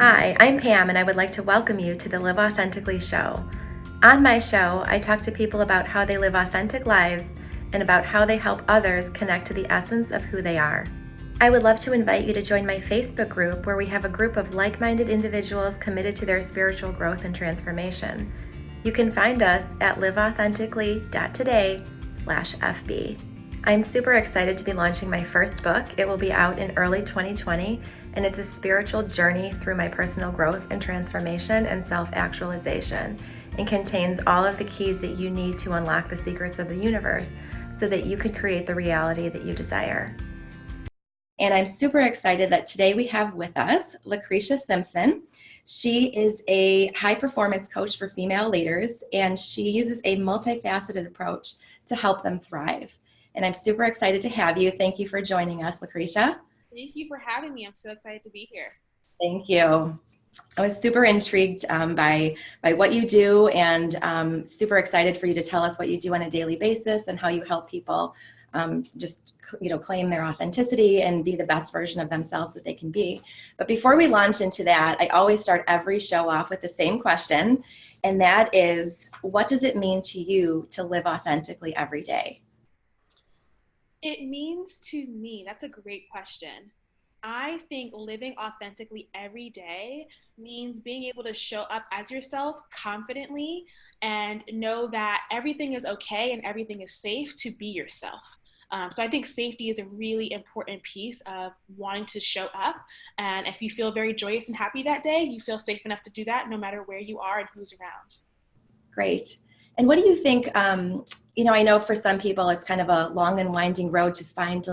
Hi, I'm Pam, and I would like to welcome you to the Live Authentically show. On my show, I talk to people about how they live authentic lives and about how they help others connect to the essence of who they are. I would love to invite you to join my Facebook group, where we have a group of like-minded individuals committed to their spiritual growth and transformation. You can find us at liveauthentically.today/FB. I'm super excited to be launching my first book. It will be out in early 2020, and it's a spiritual journey through my personal growth and transformation and self-actualization, and contains all of the keys that you need to unlock the secrets of the universe so that you can create the reality that you desire. And I'm super excited that today we have with us Lacresha Simpson. She is a high performance coach for female leaders, and she uses a multifaceted approach to help them thrive. And I'm super excited to have you. Thank you for joining us, Lacresha. Thank you for having me. I'm so excited to be here. Thank you. I was super intrigued by what you do, and super excited for you to tell us what you do on a daily basis and how you help people claim their authenticity and be the best version of themselves that they can be. But before we launch into that, I always start every show off with the same question, and that is, what does it mean to you to live authentically every day? It means to me, that's a great question. I think living authentically every day means being able to show up as yourself confidently and know that everything is okay and everything is safe to be yourself. So I think safety is a really important piece of wanting to show up. And if you feel very joyous and happy that day, you feel safe enough to do that no matter where you are and who's around. Great. And what do you think, I know for some people it's kind of a long and winding road to find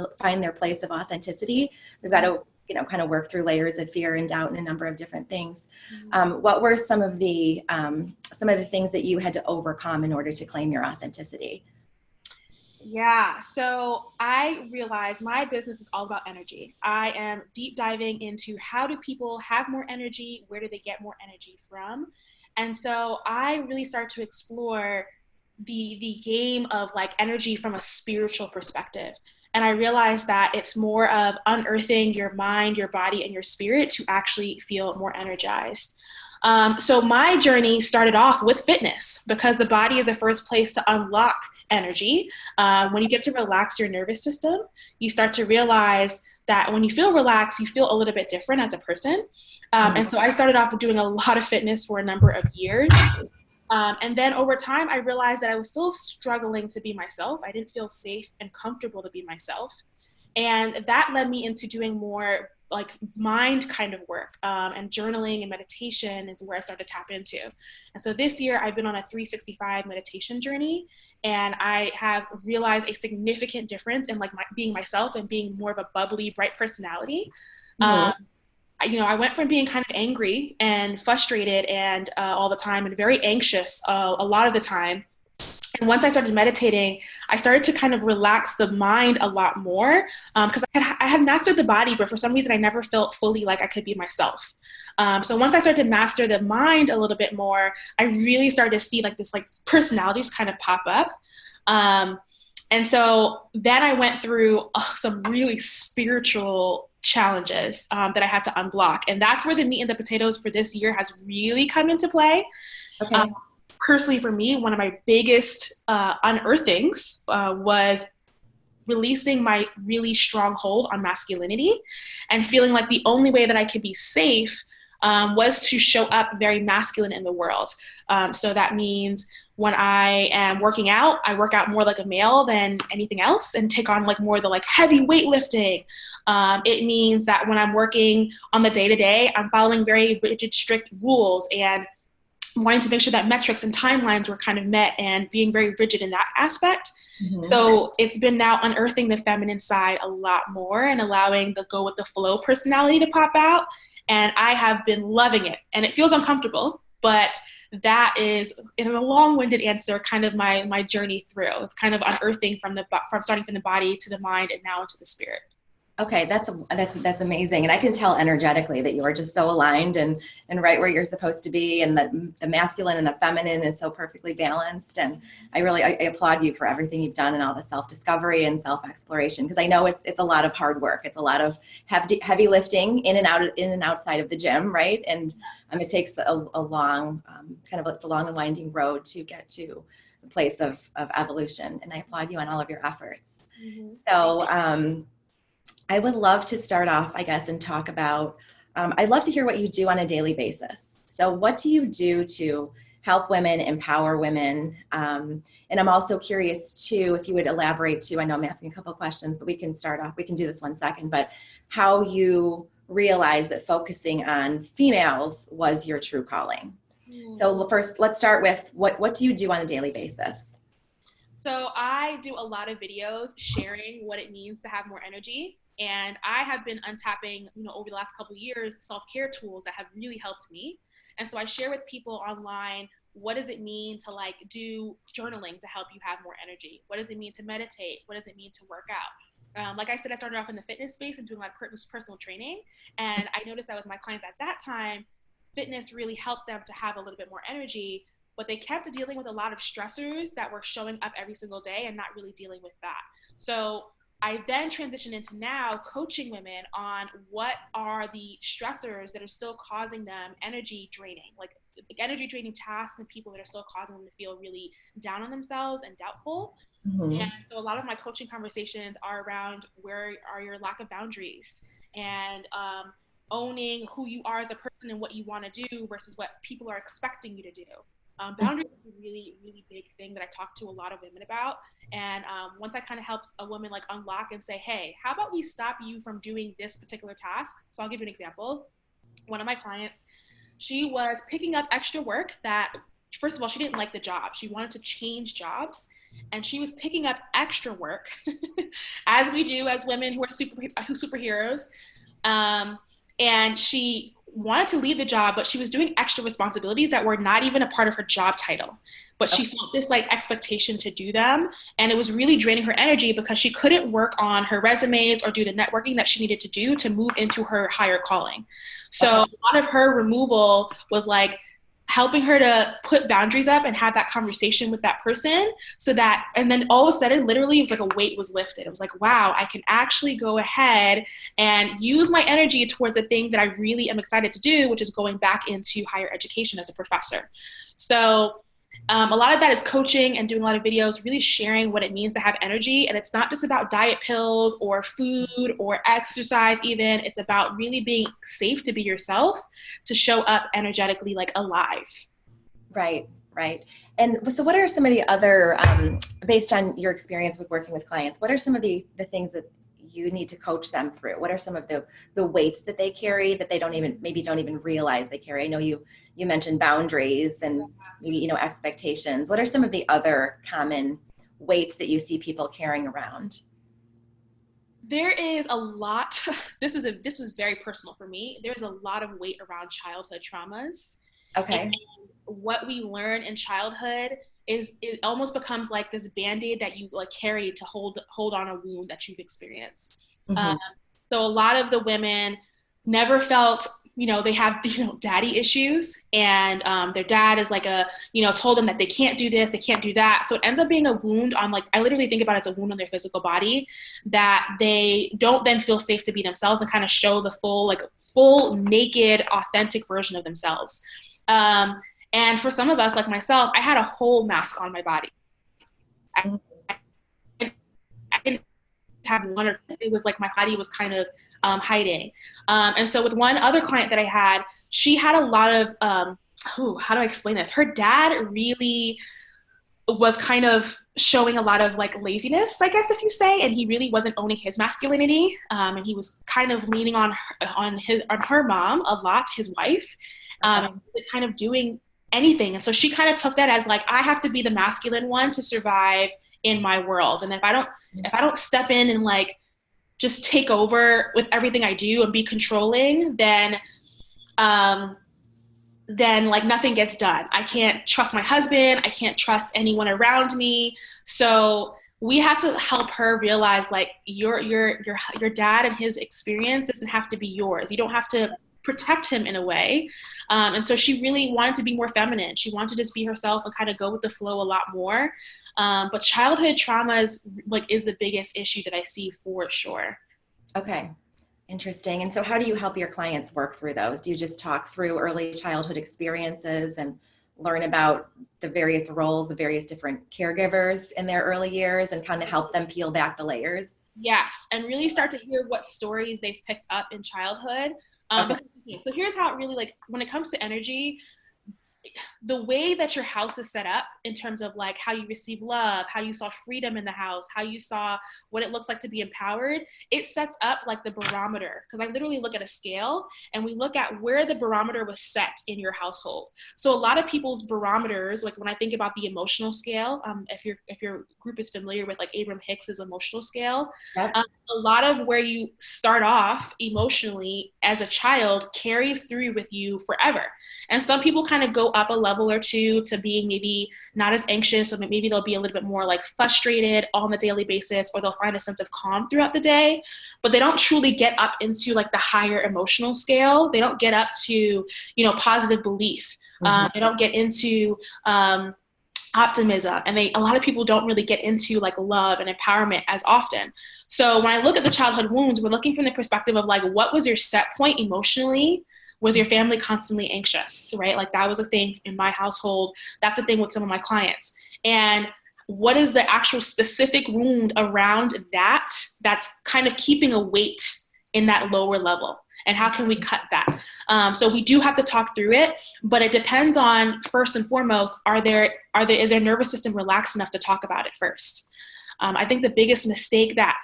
their place of authenticity. We've got to, kind of work through layers of fear and doubt and a number of different things. What were some of the things that you had to overcome in order to claim your authenticity? Yeah, so I realize my business is all about energy. I am deep diving into how do people have more energy? Where do they get more energy from? And so I really start to explore the game of like energy from a spiritual perspective. And I realized that it's more of unearthing your mind, your body, and your spirit to actually feel more energized. So my journey started off with fitness because the body is the first place to unlock energy. When you get to relax your nervous system, you start to realize that when you feel relaxed, you feel a little bit different as a person. And so I started off with doing a lot of fitness for a number of years. And then over time, I realized that I was still struggling to be myself. I didn't feel safe and comfortable to be myself. And that led me into doing more like mind kind of work, and journaling and meditation is where I started to tap into. And so this year I've been on a 365 meditation journey, and I have realized a significant difference in like being myself and being more of a bubbly, bright personality. I went from being kind of angry and frustrated and all the time and very anxious a lot of the time. And once I started meditating, I started to kind of relax the mind a lot more because I had mastered the body, but for some reason I never felt fully like I could be myself. So once I started to master the mind a little bit more, I really started to see like this like personalities kind of pop up. And so then I went through some really spiritual challenges that I had to unblock. And that's where the meat and the potatoes for this year has really come into play. Okay. Personally, for me, one of my biggest unearthings was releasing my really strong hold on masculinity and feeling like the only way that I could be safe was to show up very masculine in the world. So that means when I am working out, I work out more like a male than anything else and take on like more of the like heavy weightlifting. It means that when I'm working on the day-to-day, I'm following very rigid, strict rules and wanting to make sure that metrics and timelines were kind of met and being very rigid in that aspect. Mm-hmm. So it's been now unearthing the feminine side a lot more and allowing the go with the flow personality to pop out. And I have been loving it. And it feels uncomfortable, but that is, in a long-winded answer, kind of my journey through. It's kind of unearthing from starting from the body to the mind and now into the spirit. Okay, that's amazing, and I can tell energetically that you are just so aligned and right where you're supposed to be, and the masculine and the feminine is so perfectly balanced. And I applaud you for everything you've done and all the self discovery and self exploration, because I know it's a lot of hard work. It's a lot of heavy lifting in and outside of the gym, right? And it takes a long it's a long and winding road to get to the place of evolution. And I applaud you on all of your efforts. Mm-hmm. So. I would love to start off, I guess, and talk about, I'd love to hear what you do on a daily basis. So what do you do to help women, empower women? And I'm also curious too, if you would elaborate too, I know I'm asking a couple of questions, but we can start off, we can do this one second, but how you realize that focusing on females was your true calling. So first, let's start with what do you do on a daily basis? So I do a lot of videos sharing what it means to have more energy. And I have been untapping, over the last couple of years, self-care tools that have really helped me. And so I share with people online, what does it mean to do journaling to help you have more energy? What does it mean to meditate? What does it mean to work out? Like I said, I started off in the fitness space and doing a lot of personal training. And I noticed that with my clients at that time, fitness really helped them to have a little bit more energy, but they kept dealing with a lot of stressors that were showing up every single day and not really dealing with that. So I then transitioned into now coaching women on what are the stressors that are still causing them energy draining, like energy draining tasks and people that are still causing them to feel really down on themselves and doubtful. Mm-hmm. And so a lot of my coaching conversations are around where are your lack of boundaries and owning who you are as a person and what you want to do versus what people are expecting you to do. Boundaries is a really, really big thing that I talk to a lot of women about. And once that kind of helps a woman unlock and say, hey, how about we stop you from doing this particular task? So I'll give you an example. One of my clients, she was picking up extra work that, first of all, she didn't like the job. She wanted to change jobs. And she was picking up extra work, as we do as women who are superheroes. And she wanted to leave the job, but she was doing extra responsibilities that were not even a part of her job title. But she felt this expectation to do them. And it was really draining her energy because she couldn't work on her resumes or do the networking that she needed to do to move into her higher calling. So a lot of her removal was helping her to put boundaries up and have that conversation with that person so that, and then all of a sudden, literally, it was a weight was lifted. It was wow, I can actually go ahead and use my energy towards a thing that I really am excited to do, which is going back into higher education as a professor. So a lot of that is coaching and doing a lot of videos, really sharing what it means to have energy. And it's not just about diet pills or food or exercise even. It's about really being safe to be yourself, to show up energetically alive. Right, right. And so what are some of the other, based on your experience with working with clients, what are some of the things that you need to coach them through? What are some of the weights that they carry that they don't even realize they carry? I know you mentioned boundaries and maybe, expectations. What are some of the other common weights that you see people carrying around? There is a lot, this is very personal for me. There's a lot of weight around childhood traumas. Okay. And what we learn in childhood is it almost becomes this Band-Aid that you carry to hold on a wound that you've experienced. Mm-hmm. So a lot of the women never felt, they have, daddy issues, and their dad is told them that they can't do this, they can't do that. So it ends up being a wound on I literally think about it as a wound on their physical body that they don't then feel safe to be themselves and kind of show the full naked, authentic version of themselves. And for some of us, like myself, I had a whole mask on my body. I didn't have one, or it was my body was kind of hiding. And so with one other client that I had, she had a lot of, how do I explain this? Her dad really was kind of showing a lot of laziness, I guess, if you say, and he really wasn't owning his masculinity. And he was kind of leaning on her mom a lot, his wife, kind of doing anything. And so she kind of took that as I have to be the masculine one to survive in my world. And if I don't step in and just take over with everything I do and be controlling, then nothing gets done. I can't trust my husband. I can't trust anyone around me. So we had to help her realize like your dad and his experience doesn't have to be yours. You don't have to protect him in a way. And so she really wanted to be more feminine. She wanted to just be herself and kind of go with the flow a lot more. But childhood trauma is the biggest issue that I see for sure. Okay. Interesting. And so how do you help your clients work through those? Do you just talk through early childhood experiences and learn about the various roles, the various different caregivers in their early years and kind of help them peel back the layers? Yes, and really start to hear what stories they've picked up in childhood. Okay. So here's how it really, like, when it comes to energy, the way that your house is set up in terms of like how you receive love, how you saw freedom in the house, how you saw what it looks like to be empowered, it sets up like the barometer. Because I literally look at a scale and we look at where the barometer was set in your household. So a lot of people's barometers, like when I think about the emotional scale, if your group is familiar with like Abraham Hicks's emotional scale, Yep. a lot of where you start off emotionally as a child carries through with you forever. And some people kind of go up a level or two to being maybe not as anxious, or maybe they'll be a little bit more like frustrated on a daily basis, or they'll find a sense of calm throughout the day, but they don't truly get up into like the higher emotional scale. They don't get up to, positive belief. They don't get into optimism, and a lot of people don't really get into like love and empowerment as often. So when I look at the childhood wounds, we're looking from the perspective of like, what was your set point emotionally? Was your family constantly anxious, right? Like that was a thing in my household. That's a thing with some of my clients. And what is the actual specific wound around that that's kind of keeping a weight in that lower level? And how can we cut that? So we do have to talk through it, but it depends on, first and foremost, is their nervous system relaxed enough to talk about it first? I think the biggest mistake that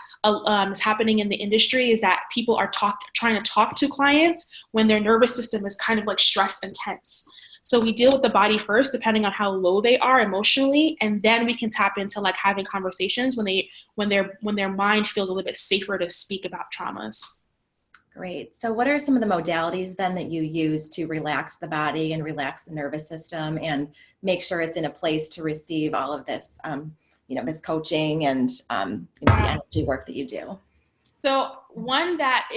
is happening in the industry is that people are trying to talk to clients when their nervous system is kind of like stressed and tense. So we deal with the body first, depending on how low they are emotionally, and then we can tap into like having conversations when their mind feels a little bit safer to speak about traumas. Great. So what are some of the modalities then that you use to relax the body and relax the nervous system and make sure it's in a place to receive all of this, this coaching and, the energy work that you do? So one that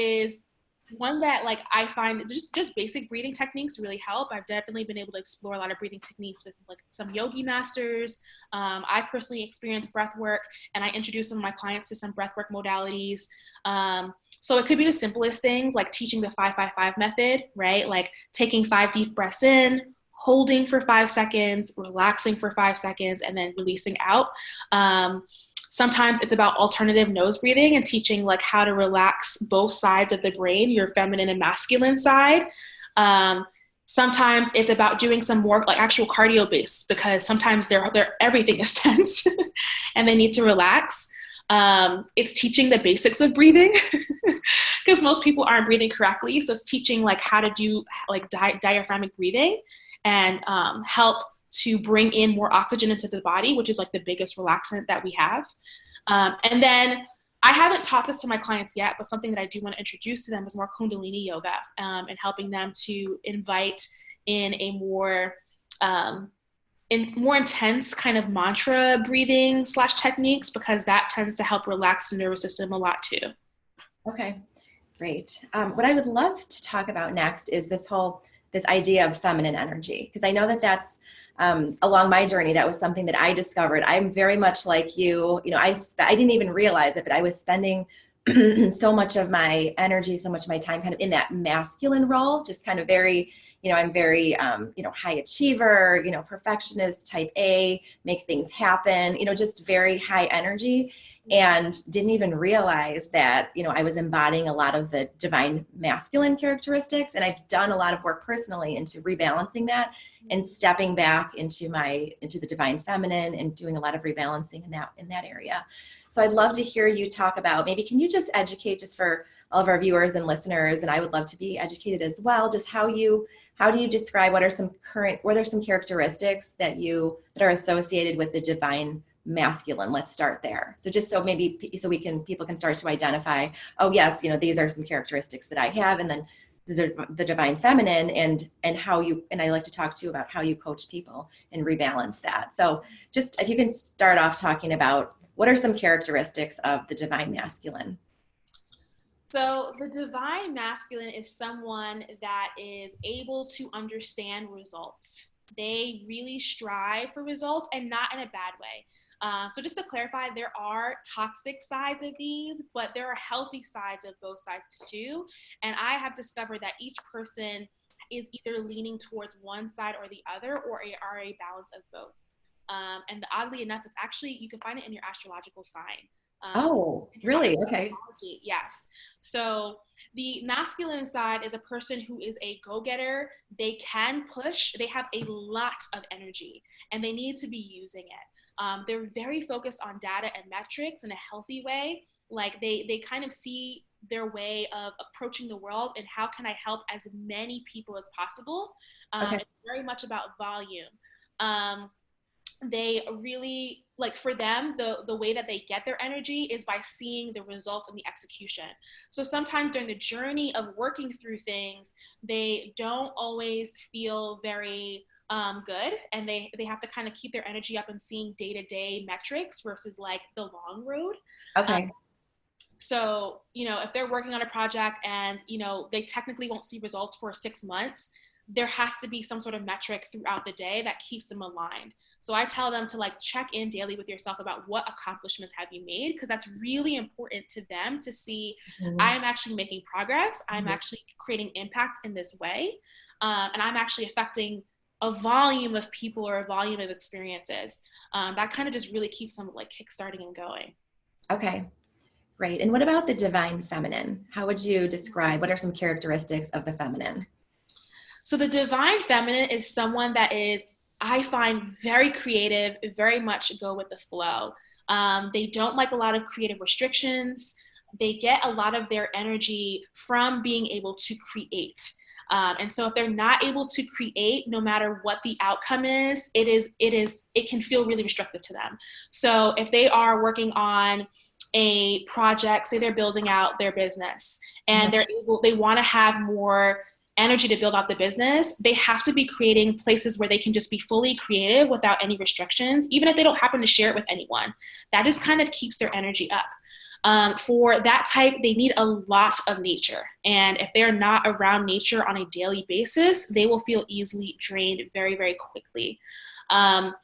like I find just basic breathing techniques really help. I've definitely been able to explore a lot of breathing techniques with like some yogi masters. I personally experienced breath work, and I introduce some of my clients to some breath work modalities. So it could be the simplest things like teaching the 5-5-5 method, right? Like taking 5 deep breaths in, holding for 5 seconds, relaxing for 5 seconds, and then releasing out. Sometimes it's about alternative nose breathing and teaching like how to relax both sides of the brain, your feminine and masculine side. Sometimes it's about doing some more like actual cardio based, because sometimes everything is tense and they need to relax. It's teaching the basics of breathing because most people aren't breathing correctly. So it's teaching like how to do like diaphragmatic breathing and help to bring in more oxygen into the body, which is like the biggest relaxant that we have. And then I haven't taught this to my clients yet, but something that I do want to introduce to them is more Kundalini yoga, and helping them to invite in a more intense kind of mantra breathing / techniques, because that tends to help relax the nervous system a lot too. Okay, great. What I would love to talk about next is this idea of feminine energy, because I know that's along my journey, that was something that I discovered. I'm very much like you. I didn't even realize it, but I was spending so much of my energy, so much of my time kind of in that masculine role, just kind of very, I'm very, high achiever, perfectionist, type A, make things happen, just very high energy, and didn't even realize that, I was embodying a lot of the divine masculine characteristics. And I've done a lot of work personally into rebalancing that and stepping back into the divine feminine and doing a lot of rebalancing in that area. So I'd love to hear you talk about, maybe can you just educate, just for all of our viewers and listeners, and I would love to be educated as well, just how do you describe, what are some characteristics that are associated with the divine masculine? Let's start there. So just so people can start to identify, oh yes, these are some characteristics that I have, and then the divine feminine, and how and I like to talk to you about how you coach people and rebalance that. So just if you can start off talking about what are some characteristics of the divine masculine? So the divine masculine is someone that is able to understand results. They really strive for results and not in a bad way. So just to clarify, there are toxic sides of these, but there are healthy sides of both sides too. And I have discovered that each person is either leaning towards one side or the other, or are a balance of both. And oddly enough, it's actually, you can find it in your astrological sign. Oh, really? Okay. Yes. So the masculine side is a person who is a go-getter. They can push. They have a lot of energy, and they need to be using it. They're very focused on data and metrics in a healthy way. Like they kind of see their way of approaching the world and how can I help as many people as possible. Okay. It's very much about volume. Um, they really, like, for them, the way that they get their energy is by seeing the results and the execution. So sometimes during the journey of working through things, they don't always feel very good, and they have to kind of keep their energy up and seeing day-to-day metrics versus like the long road. um, Okay. so, if they're working on a project and, they technically won't see results for 6 months, there has to be some sort of metric throughout the day that keeps them aligned. So I tell them to like check in daily with yourself about what accomplishments have you made, because that's really important to them to see Mhm. I'm actually making progress. I'm Mhm. actually creating impact in this way. And I'm actually affecting a volume of people or a volume of experiences. That kind of just really keeps them like kickstarting and going. Okay. Great. And what about the divine feminine? How would you describe, what are some characteristics of the feminine? So the divine feminine is someone that is, I find, very creative, very much go with the flow. They don't like a lot of creative restrictions. They get a lot of their energy from being able to create. And so if they're not able to create, no matter what the outcome is, it can feel really restrictive to them. So if they are working on a project, say they're building out their business, Mhm. and they want to have more energy to build out the business, they have to be creating places where they can just be fully creative without any restrictions, even if they don't happen to share it with anyone. That just kind of keeps their energy up. For that type, they need a lot of nature. And if they're not around nature on a daily basis, they will feel easily drained very, very quickly. Um,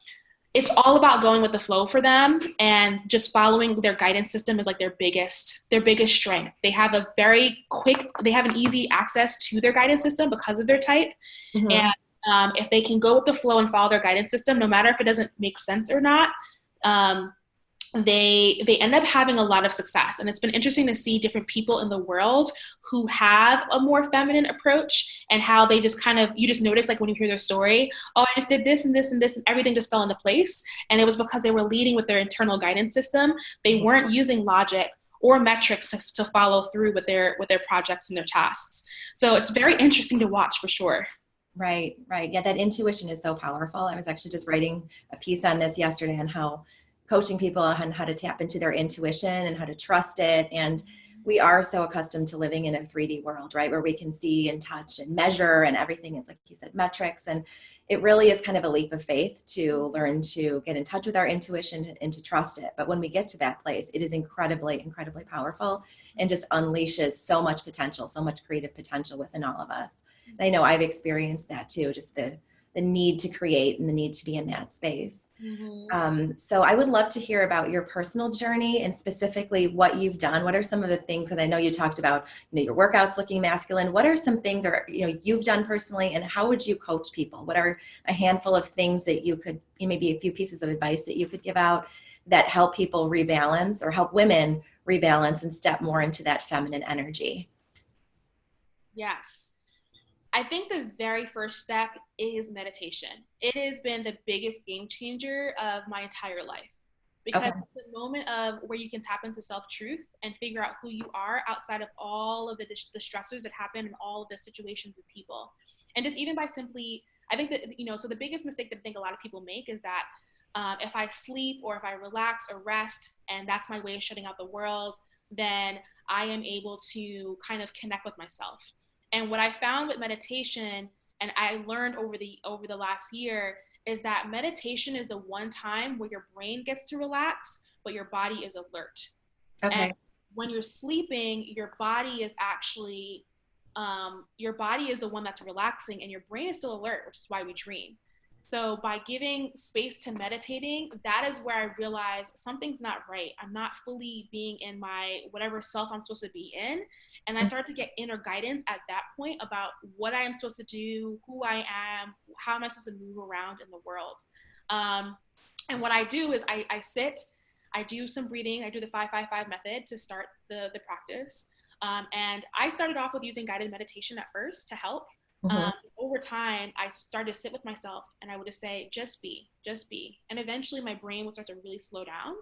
it's all about going with the flow for them, and just following their guidance system is like their biggest strength. They have an easy access to their guidance system because of their type. And Mhm. if they can go with the flow and follow their guidance system, no matter if it doesn't make sense or not, um, they end up having a lot of success. And it's been interesting to see different people in the world who have a more feminine approach, and how they just kind of, you just notice, like when you hear their story, oh, I just did this and this and this, and everything just fell into place. And it was because they were leading with their internal guidance system. They weren't using logic or metrics to follow through with their projects and their tasks. So it's very interesting to watch for sure. Right, right. Yeah, that intuition is so powerful. I was actually just writing a piece on this yesterday on how coaching people on how to tap into their intuition and how to trust it. And we are so accustomed to living in a 3D world, right, where we can see and touch and measure, and everything is, like you said, metrics. And it really is kind of a leap of faith to learn to get in touch with our intuition and to trust it. But when we get to that place, it is incredibly, incredibly powerful and just unleashes so much potential, so much creative potential within all of us. And I know I've experienced that too, just the need to create and the need to be in that space. Mm-hmm. So I would love to hear about your personal journey and specifically what you've done. What are some of the things that I know you talked about, your workouts looking masculine. What are some things or, you've done personally, and how would you coach people? What are a handful of things that you could, maybe a few pieces of advice that you could give out that help people rebalance or help women rebalance and step more into that feminine energy? Yes. I think the very first step is meditation. It has been the biggest game changer of my entire life, because Okay. it's the moment of where you can tap into self-truth and figure out who you are outside of all of the stressors that happen in all of the situations of people. And just even by simply, I think that, so the biggest mistake that I think a lot of people make is that if I sleep or if I relax or rest, and that's my way of shutting out the world, then I am able to kind of connect with myself. And what I found with meditation, and I learned over the last year, is that meditation is the one time where your brain gets to relax, but your body is alert. And Okay. when you're sleeping, your body is actually, your body is the one that's relaxing and your brain is still alert, which is why we dream. So by giving space to meditating, that is where I realize something's not right. I'm not fully being in my whatever self I'm supposed to be in. And I start to get inner guidance at that point about what I am supposed to do, who I am, how am I supposed to move around in the world. Um, and what I do is I sit, I do some breathing, I do the 5-5-5 method to start the practice. And I started off with using guided meditation at first to help. Mm-hmm. Over time, I started to sit with myself and I would just say, just be, just be. And eventually my brain would start to really slow down.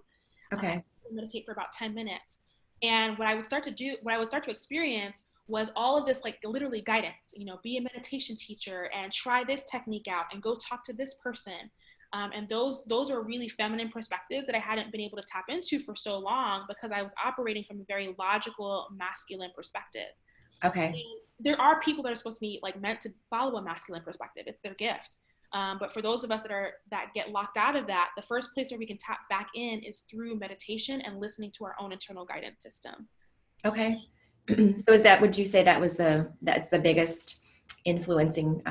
I Okay. would meditate for about 10 minutes. And what I would start to do, what I would start to experience was all of this, like literally guidance, you know, be a meditation teacher and try this technique out and go talk to this person. And those are really feminine perspectives that I hadn't been able to tap into for so long because I was operating from a very logical, masculine perspective. Okay. And there are people that are supposed to be like meant to follow a masculine perspective. It's their gift. But for those of us that get locked out of that, the first place where we can tap back in is through meditation and listening to our own internal guidance system. Okay. So would you say that's the biggest influencing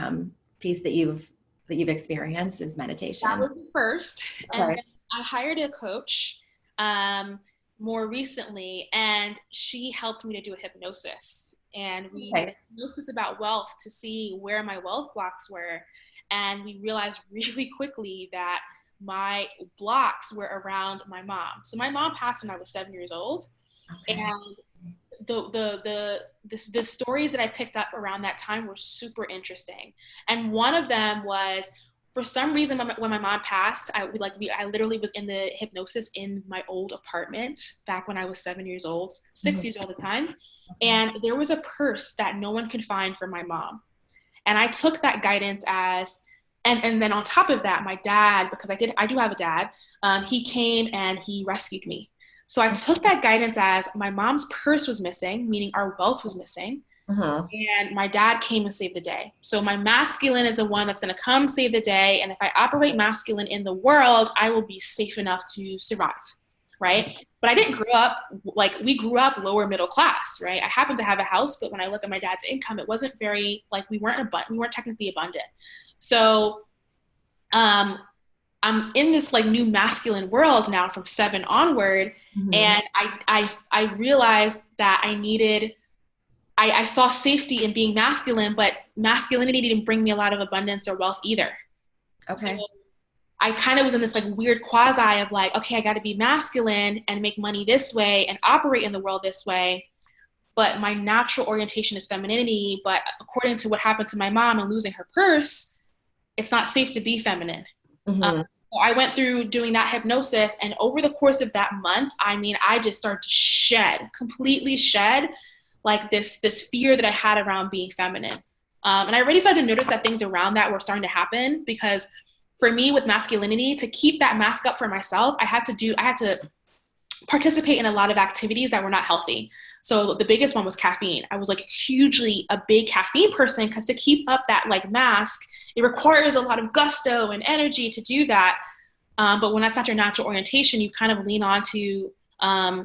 piece that you've experienced is That meditation? was the first. And Okay. then I hired a coach um, more recently, and she helped me to do a hypnosis. And we did a Okay. hypnosis about wealth to see where my wealth blocks were. And we realized really quickly that my blocks were around my mom. So my mom passed when I was 7 years old. Okay. And the stories that I picked up around that time were super interesting. And one of them was, for some reason, when my mom passed, I literally was in the hypnosis in my old apartment back when I was 7 years old, six Mhm. years old at the time, Okay. and there was a purse that no one could find for my mom. And I took that guidance as, and then on top of that, my dad, because I do have a dad, he came and he rescued me. So I took that guidance as my mom's purse was missing, meaning our wealth was missing, Uh-huh. and my dad came and saved the day. So my masculine is the one that's going to come save the day, and if I operate masculine in the world, I will be safe enough to survive, right? But I didn't grow up like we grew up lower middle class, right? I happened to have a house, but when I look at my dad's income, it wasn't very like we weren't technically abundant. So um, I'm in this like new masculine world now from 7 onward, Mhm. and I realized that I saw safety in being masculine, but masculinity didn't bring me a lot of abundance or wealth either. So Okay. I kind of was in this like weird quasi of like, okay, I got to be masculine and make money this way and operate in the world this way. But my natural orientation is femininity. But according to what happened to my mom and losing her purse, it's not safe to be feminine. Um, Mhm. so I went through doing that hypnosis, and over the course of that month, I mean, I just started to completely shed, like this fear that I had around being feminine. And I already started to notice that things around that were starting to happen because for me with masculinity, to keep that mask up for myself, I had to participate in a lot of activities that were not healthy. So the biggest one was caffeine. I was like hugely a big caffeine person because to keep up that like mask, it requires a lot of gusto and energy to do that. But when that's not your natural orientation, you kind of lean on to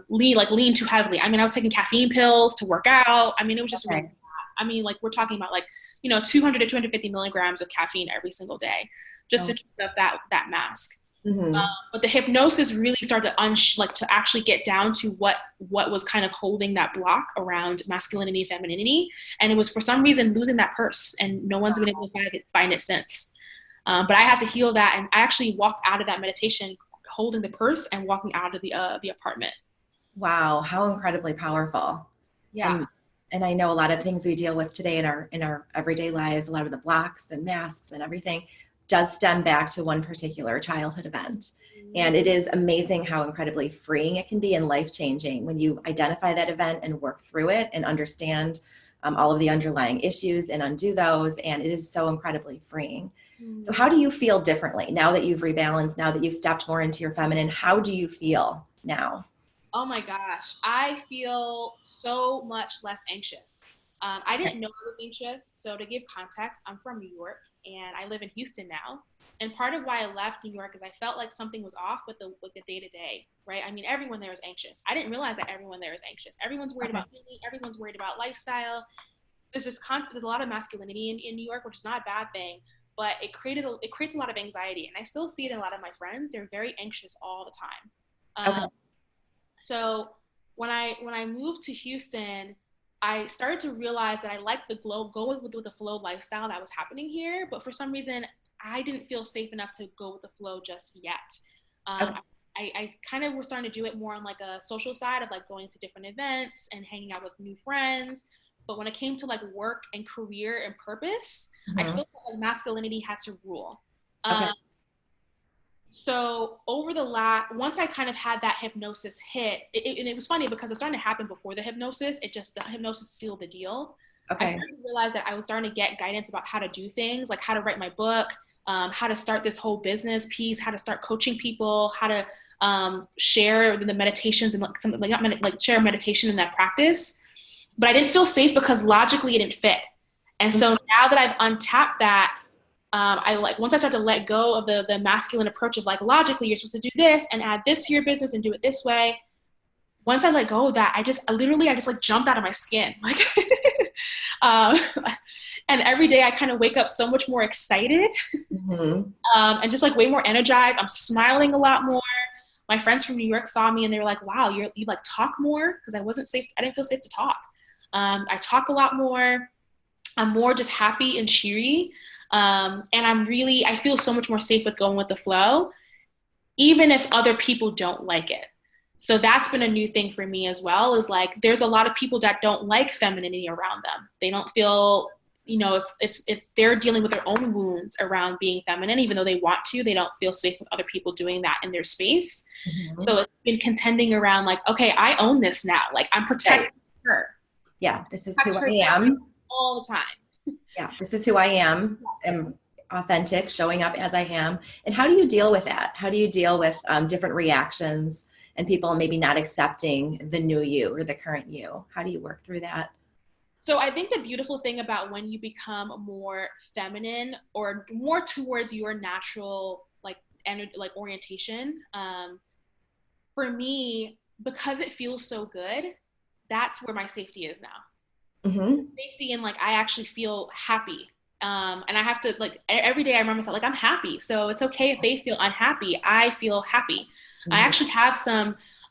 lean too heavily. I mean, I was taking caffeine pills to work out. I mean, it was just really Okay. bad. I mean, like we're talking about like, 200 to 250 milligrams of caffeine every single day just to Oh. keep up that mask. Mhm. But the hypnosis really started to actually get down to what was kind of holding that block around masculinity and femininity, and it was for some reason losing that purse, and no one's been able to find it since. But I had to heal that, and I actually walked out of that meditation holding the purse and walking out of the apartment. Wow, how incredibly powerful. Yeah. And I know a lot of things we deal with today in our everyday lives, a lot of the blocks and masks and everything does stem back to one particular childhood event. And it is amazing how incredibly freeing it can be and life-changing when you identify that event and work through it and understand all of the underlying issues and undo those. And it is so incredibly freeing. So how do you feel differently now that you've rebalanced, now that you've stepped more into your feminine? How do you feel now? Oh my gosh, I feel so much less anxious. I didn't know I was anxious. So to give context, I'm from New York. and I live in Houston now. And part of why I left New York is I felt like something was off with the day to day, right? I mean, everyone there is anxious. I didn't realize that everyone there is anxious. Everyone's worried about money. Everyone's worried about lifestyle. There's just constant. There's a lot of masculinity in New York, which is not a bad thing, but it creates a lot of anxiety, and I still see it in a lot of my friends. They're very anxious all the time. So when I moved to Houston, I started to realize that I liked the go with the flow lifestyle that was happening here, but for some reason I didn't feel safe enough to go with the flow just yet. I kind of was starting to do it more on like a social side of like going to different events and hanging out with new friends. But when it came to like work and career and purpose, I still felt like masculinity had to rule. So once I kind of had that hypnosis hit, and it was funny because it was starting to happen before the hypnosis. The hypnosis sealed the deal. I started to realize that I was starting to get guidance about how to do things, like how to write my book, how to start this whole business piece, how to start coaching people, how to share the meditations and share meditation in that practice. But I didn't feel safe because logically it didn't fit. And so now that I've untapped that, once I start to let go of the masculine approach of like logically you're supposed to do this and add this to your business and do it this way. Once I let go of that, I just like jumped out of my skin. Like, and every day I kind of wake up so much more excited and just like way more energized. I'm smiling a lot more. My friends from New York saw me and they were like, wow, you like talk more, because I didn't feel safe to talk. I talk a lot more. I'm more just happy and cheery. And I feel so much more safe with going with the flow, even if other people don't like it. So that's been a new thing for me as well, is like, there's a lot of people that don't like femininity around them. They don't feel, they're dealing with their own wounds around being feminine, even though they want to, they don't feel safe with other people doing that in their space. So it's been contending around like, okay, I own this now. Like I'm protecting her. Yeah. This is who I am all the time. Yeah, this is who I am. I'm authentic, showing up as I am. And how do you deal with that? How do you deal with different reactions and people maybe not accepting the new you or the current you? How do you work through that? So I think the beautiful thing about when you become more feminine or more towards your natural orientation, for me, because it feels so good, that's where my safety is now. Safety and like I actually feel happy, and I have to like every day I remember myself like I'm happy, so it's okay if they feel unhappy. I feel happy. I actually have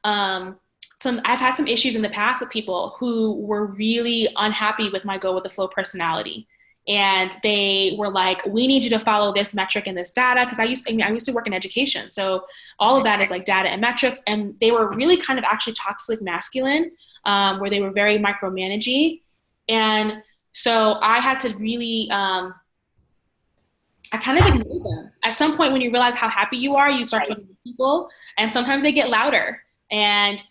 I've had some issues in the past with people who were really unhappy with my go with the flow personality, and they were like, we need you to follow this metric and this data, because I used to work in education, so all of that is like data and metrics, and they were really kind of actually toxic masculine, where they were very micromanaging. And so I had to really, I kind of ignored them. At some point when you realize how happy you are, you start to ignore people, and sometimes they get louder. And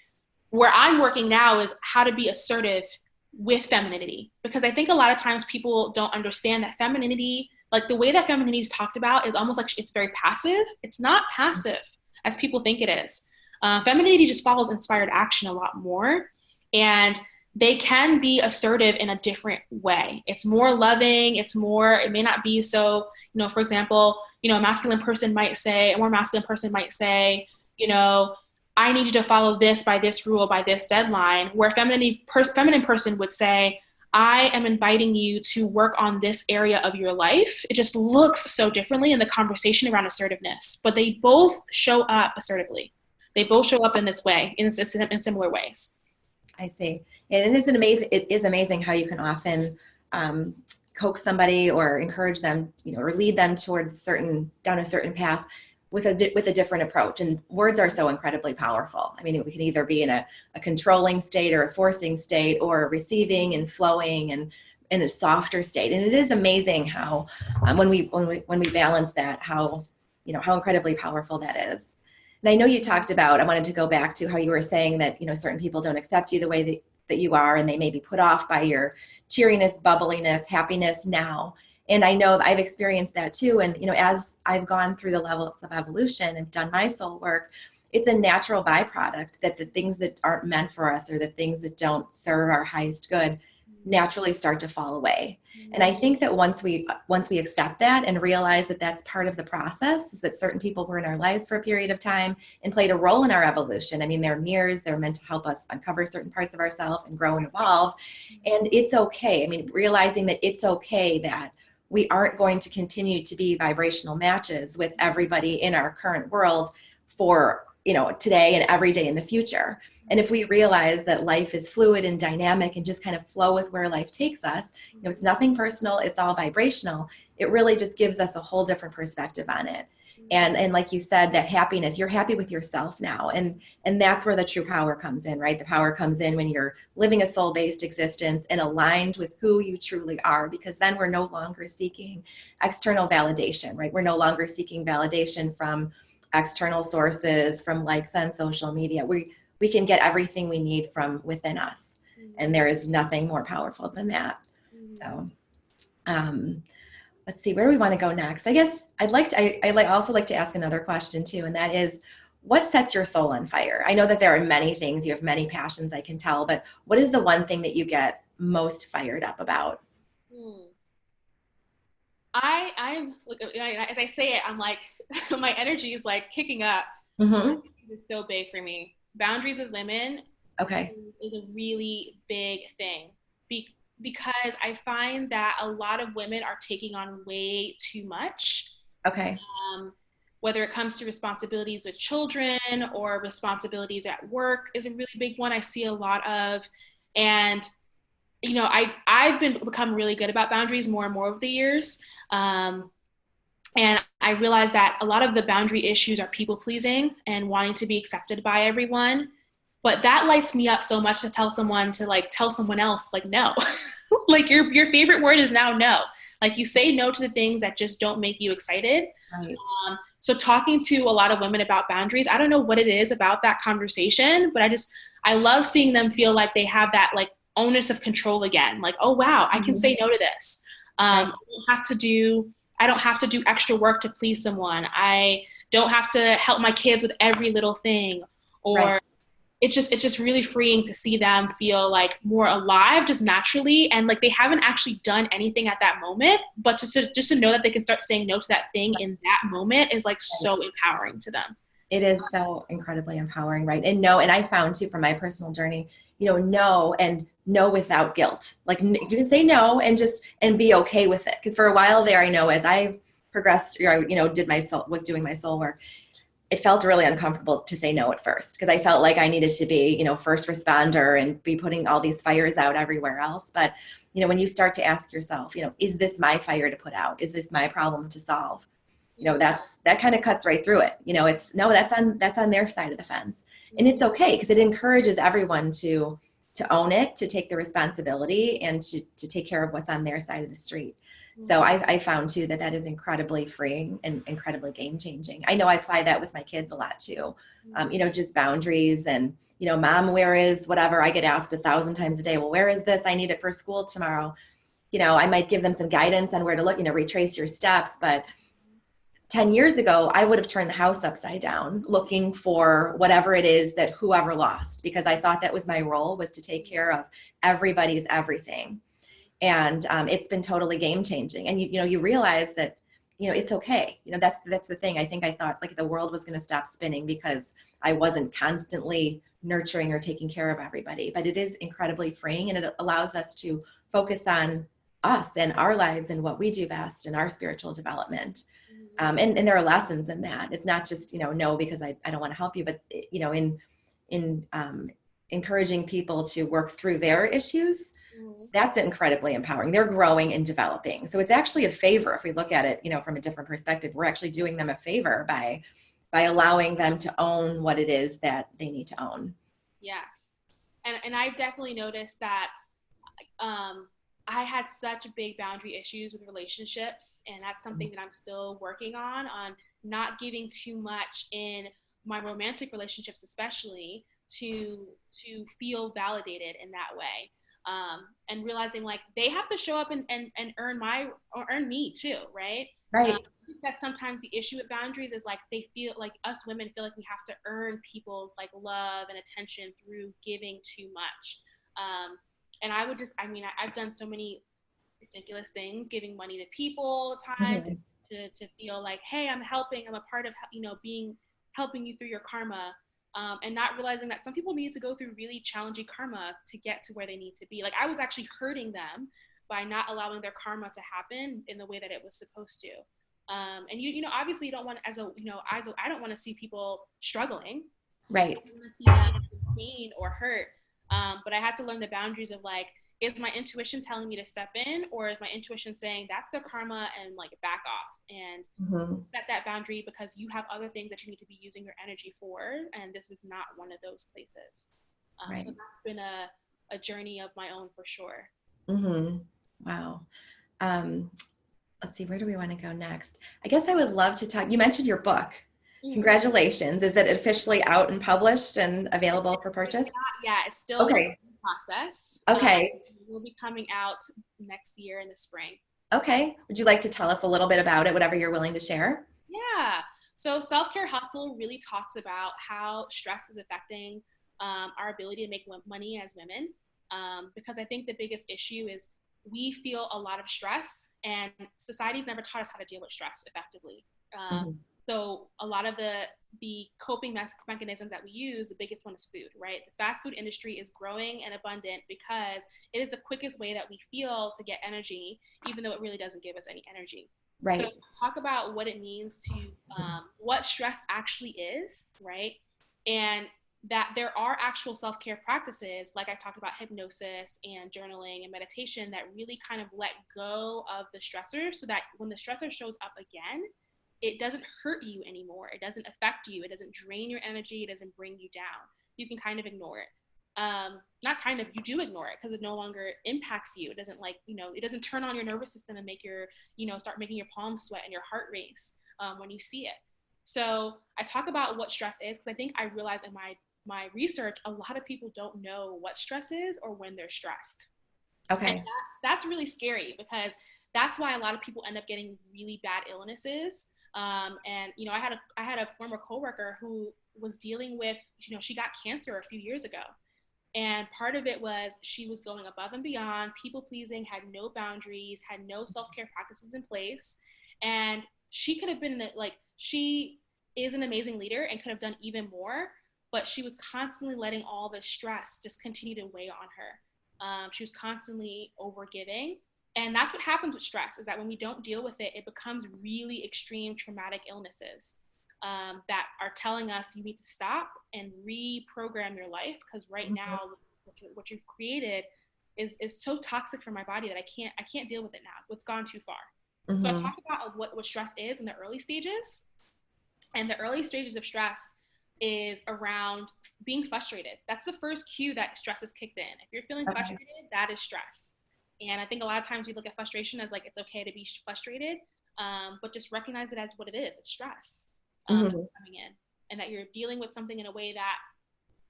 where I'm working now is how to be assertive with femininity, because I think a lot of times people don't understand that femininity, like the way that femininity is talked about, is almost like it's very passive. It's not passive as people think it is. Femininity just follows inspired action a lot more. And they can be assertive in a different way. It's more loving. It may not be so, for example, a more masculine person might say, I need you to follow this by this rule, by this deadline, where a feminine person would say, I am inviting you to work on this area of your life. It just looks so differently in the conversation around assertiveness, but they both show up assertively. They both show up in this way, in similar ways. I see. And it is amazing how you can often coax somebody or encourage them, or lead them down a certain path with a different approach. And words are so incredibly powerful. I mean, we can either be in a controlling state or a forcing state, or receiving and flowing and in a softer state. And it is amazing how when we balance that, how incredibly powerful that is. And I know you talked about, I wanted to go back to how you were saying that, certain people don't accept you the way that you are, and they may be put off by your cheeriness, bubbliness, happiness now. And I know that I've experienced that too. And, as I've gone through the levels of evolution and done my soul work, it's a natural byproduct that the things that aren't meant for us, or the things that don't serve our highest good, naturally start to fall away. And I think that once we accept that and realize that that's part of the process, is that certain people were in our lives for a period of time and played a role in our evolution. I mean, they're mirrors, they're meant to help us uncover certain parts of ourselves and grow and evolve. And it's okay. I mean, realizing that it's okay that we aren't going to continue to be vibrational matches with everybody in our current world for, today and every day in the future. And if we realize that life is fluid and dynamic and just kind of flow with where life takes us, it's nothing personal, it's all vibrational, it really just gives us a whole different perspective on it. And like you said, that happiness, you're happy with yourself now. And that's where the true power comes in, right? The power comes in when you're living a soul-based existence and aligned with who you truly are, because then we're no longer seeking external validation, right? We're no longer seeking validation from external sources, from likes on social media. We can get everything we need from within us. And there is nothing more powerful than that. So, let's see, where do we want to go next? I guess I'd also like to ask another question too, and that is, what sets your soul on fire? I know that there are many things, you have many passions, I can tell, but what is the one thing that you get most fired up about? I'm like, as I say it, I'm like, my energy is like kicking up. Mm-hmm. It's so big for me. Boundaries with women Okay. is a really big thing because I find that a lot of women are taking on way too much. Okay. Whether it comes to responsibilities with children or responsibilities at work is a really big one I see a lot of. And I've become really good about boundaries more and more over the years. And I realized that a lot of the boundary issues are people pleasing and wanting to be accepted by everyone. But that lights me up so much to tell someone tell someone else, no. Like your favorite word is now no. Like you say no to the things that just don't make you excited. Right. So talking to a lot of women about boundaries, I don't know what it is about that conversation, but I love seeing them feel like they have that onus of control again. Like, oh wow, I can say no to this. Right. I don't have to do extra work to please someone. I don't have to help my kids with every little thing. Or right. It's just really freeing to see them feel more alive just naturally, and they haven't actually done anything at that moment, but just to know that they can start saying no to that thing in that moment is so empowering to them. It is so incredibly empowering, right? And I found too from my personal journey, no, and no without guilt. You can say no and be okay with it. Because for a while there, I know as I progressed, was doing my soul work, it felt really uncomfortable to say no at first, because I felt like I needed to be, first responder and be putting all these fires out everywhere else. But, when you start to ask yourself, is this my fire to put out? Is this my problem to solve? That kind of cuts right through it. It's no, that's on their side of the fence. And it's okay, because it encourages everyone to own it, to take the responsibility, and to take care of what's on their side of the street. So I found too that is incredibly freeing and incredibly game changing. I know I apply that with my kids a lot too. Just boundaries and, mom, where is whatever? I get asked 1,000 times a day, well, where is this? I need it for school tomorrow. I might give them some guidance on where to look, retrace your steps. But 10 years ago, I would have turned the house upside down looking for whatever it is that whoever lost, because I thought that was my role, was to take care of everybody's everything. And it's been totally game changing. And you realize that, it's okay. That's the thing. I think I thought the world was going to stop spinning because I wasn't constantly nurturing or taking care of everybody. But it is incredibly freeing, and it allows us to focus on us and our lives and what we do best and our spiritual development. And there are lessons in that. It's not just, no, because I don't want to help you, but, in encouraging people to work through their issues, that's incredibly empowering. They're growing and developing. So it's actually a favor. If we look at it, from a different perspective, we're actually doing them a favor by allowing them to own what it is that they need to own. Yes. And I've definitely noticed that, I had such big boundary issues with relationships, and that's something that I'm still working on not giving too much in my romantic relationships, especially to feel validated in that way. And realizing they have to show up and earn me too, right? Right. I think that sometimes the issue with boundaries is they feel us women feel like we have to earn people's love and attention through giving too much. And I've done so many ridiculous things, giving money to people all the time Mhm. to feel like, hey, I'm helping, I'm a part of, helping you through your karma. And not realizing that some people need to go through really challenging karma to get to where they need to be. Like I was actually hurting them by not allowing their karma to happen in the way that it was supposed to. And obviously you don't want, I don't want to see people struggling. Right. I don't want to see them in pain or hurt. But I had to learn the boundaries of like, is my intuition telling me to step in, or is my intuition saying that's the karma and like back off and Mhm. set that boundary because you have other things that you need to be using your energy for, and this is not one of those places. Right. So that's been a journey of my own for sure. Mhm. Wow. Um, let's see, where do we want to go next? I guess I would love to talk. You mentioned your book. Mm-hmm. Congratulations. Is it officially out and published and available for purchase? It's still in Okay. the process. Okay. It will be coming out next year in the spring. Okay. Would you like to tell us a little bit about it, whatever you're willing to share? Yeah. So SelfCare Hustle really talks about how stress is affecting our ability to make money as women. Because I think the biggest issue is we feel a lot of stress, and society's never taught us how to deal with stress effectively. Mhm. So a lot of the coping mechanisms that we use, the biggest one is food, right? The fast food industry is growing and abundant because it is the quickest way that we feel to get energy, even though it really doesn't give us any energy. So Right. talk about what it means to what stress actually is, right? And that there are actual self-care practices, like I talked about hypnosis and journaling and meditation, that really kind of let go of the stressor so that when the stressor shows up again, it doesn't hurt you anymore. It doesn't affect you. It doesn't drain your energy. It doesn't bring you down. You can kind of ignore it. Not kind of, you do ignore it because it no longer impacts you. It doesn't it doesn't turn on your nervous system and make start making your palms sweat and your heart race when you see it. So I talk about what stress is because I think I realized in my research, a lot of people don't know what stress is or when they're stressed. And Okay. that's really scary because that's why a lot of people end up getting really bad illnesses. And I had a former coworker who was dealing with, she got cancer a few years ago. And part of it was she was going above and beyond, people pleasing, had no boundaries, had no self care practices in place. And she could have been she is an amazing leader and could have done even more, but she was constantly letting all the stress just continue to weigh on her. She was constantly overgiving. And that's what happens with stress, is that when we don't deal with it, it becomes really extreme traumatic illnesses that are telling us you need to stop and reprogram your life, because right now what you've created is so toxic for my body that I can't deal with it now. It's gone too far. So I Mhm. talk about what stress is in the early stages. And the early stages of stress is around being frustrated. That's the first cue that stress is kicked in. If you're feeling Okay. frustrated, that is stress. And I think a lot of times we look at frustration as like it's okay to be frustrated, but just recognize it as what it is. It's stress Mhm. coming in, and that you're dealing with something in a way that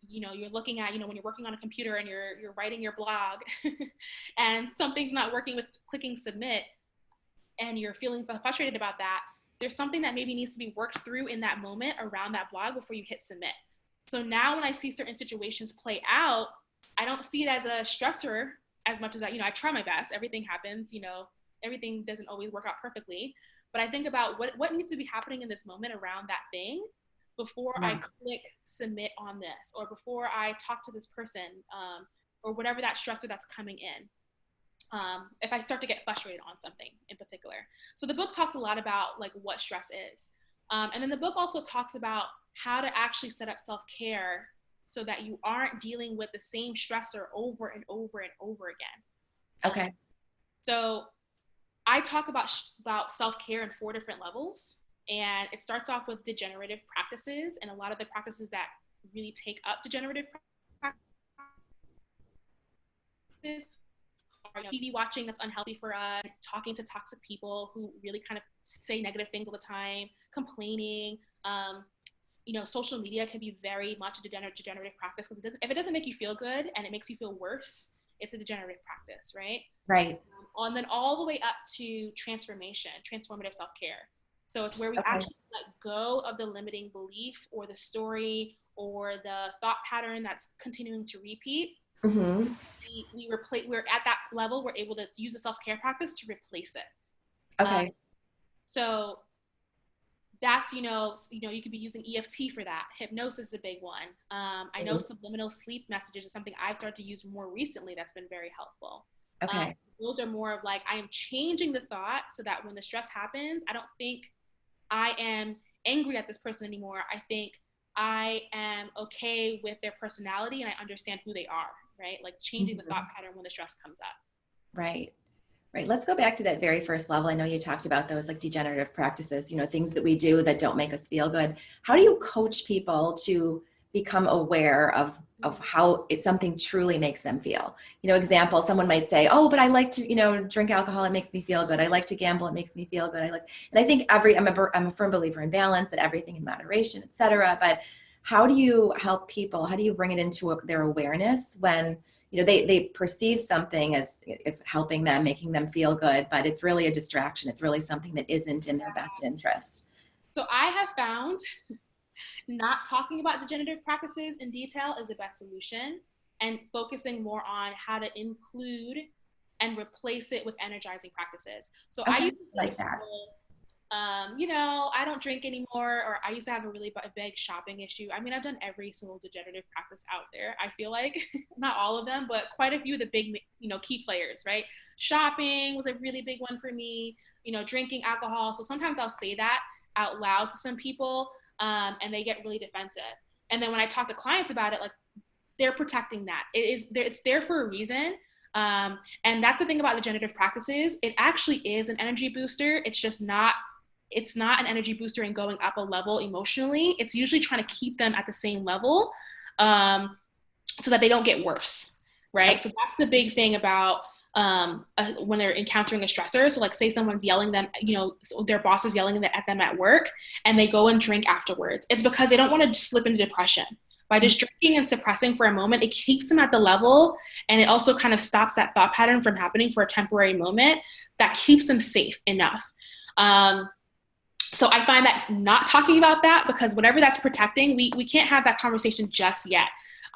you're looking at, when you're working on a computer and you're writing your blog, and something's not working with clicking submit, and you're feeling frustrated about that. There's something that maybe needs to be worked through in that moment around that blog before you hit submit. So now when I see certain situations play out, I don't see it as a stressor as much as I try my best. Everything happens, everything doesn't always work out perfectly. But I think about what needs to be happening in this moment around that thing before I Yeah. click submit on this, or before I talk to this person, or whatever that stressor that's coming in. If I start to get frustrated on something in particular. So the book talks a lot about like what stress is. And then the book also talks about how to actually set up self-care so that you aren't dealing with the same stressor over and over and over again. Okay. So I talk about self-care in 4 different levels. And it starts off with degenerative practices, and a lot of the practices that really take up degenerative practices are TV watching that's unhealthy for us, talking to toxic people who really kind of say negative things all the time, complaining. Social media can be very much a degenerative practice because if it doesn't make you feel good and it makes you feel worse, it's a degenerative practice, right? Right. And then all the way up to transformative self-care. So it's where we Okay. actually let go of the limiting belief or the story or the thought pattern that's continuing to repeat, Mm-hmm. We're at that level, we're able to use a self-care practice to replace it. Okay. So that's, you could be using EFT for that. Hypnosis is a big one. I know subliminal sleep messages is something I've started to use more recently that's been very helpful. Okay. Those are more of like, I am changing the thought so that when the stress happens, I don't think I am angry at this person anymore. I think I am okay with their personality and I understand who they are, right? Like changing the thought pattern when the stress comes up. Right. Right. Let's go back to that very first level. I know you talked about those like degenerative practices, things that we do that don't make us feel good. How do you coach people to become aware of how something truly makes them feel? Example, someone might say, oh, but I like to, drink alcohol. It makes me feel good. I like to gamble. It makes me feel good. And I think I'm a firm believer in balance, that everything in moderation, et cetera. But how do you help people? How do you bring it into their awareness when they perceive something as helping them, making them feel good, but it's really a distraction. It's really something that isn't in their best interest. So I have found not talking about degenerative practices in detail is the best solution, and focusing more on how to include and replace it with energizing practices. So Okay, I used to like that. I don't drink anymore, or I used to have a really big shopping issue. I mean, I've done every single degenerative practice out there. I feel like not all of them, but quite a few of the big, key players, right? Shopping was a really big one for me, drinking alcohol. So sometimes I'll say that out loud to some people, and they get really defensive. And then when I talk to clients about it, like they're protecting that. It's there for a reason. And that's the thing about degenerative practices. It actually is an energy booster. It's not an energy booster and going up a level emotionally. It's usually trying to keep them at the same level, so that they don't get worse, right? So that's the big thing about when they're encountering a stressor. So like say someone's yelling them, their boss is yelling at them at work and they go and drink afterwards. It's because they don't want to slip into depression. By just drinking and suppressing for a moment, it keeps them at the level, and it also kind of stops that thought pattern from happening for a temporary moment. That keeps them safe enough. So I find that not talking about that, because whatever that's protecting, we can't have that conversation just yet.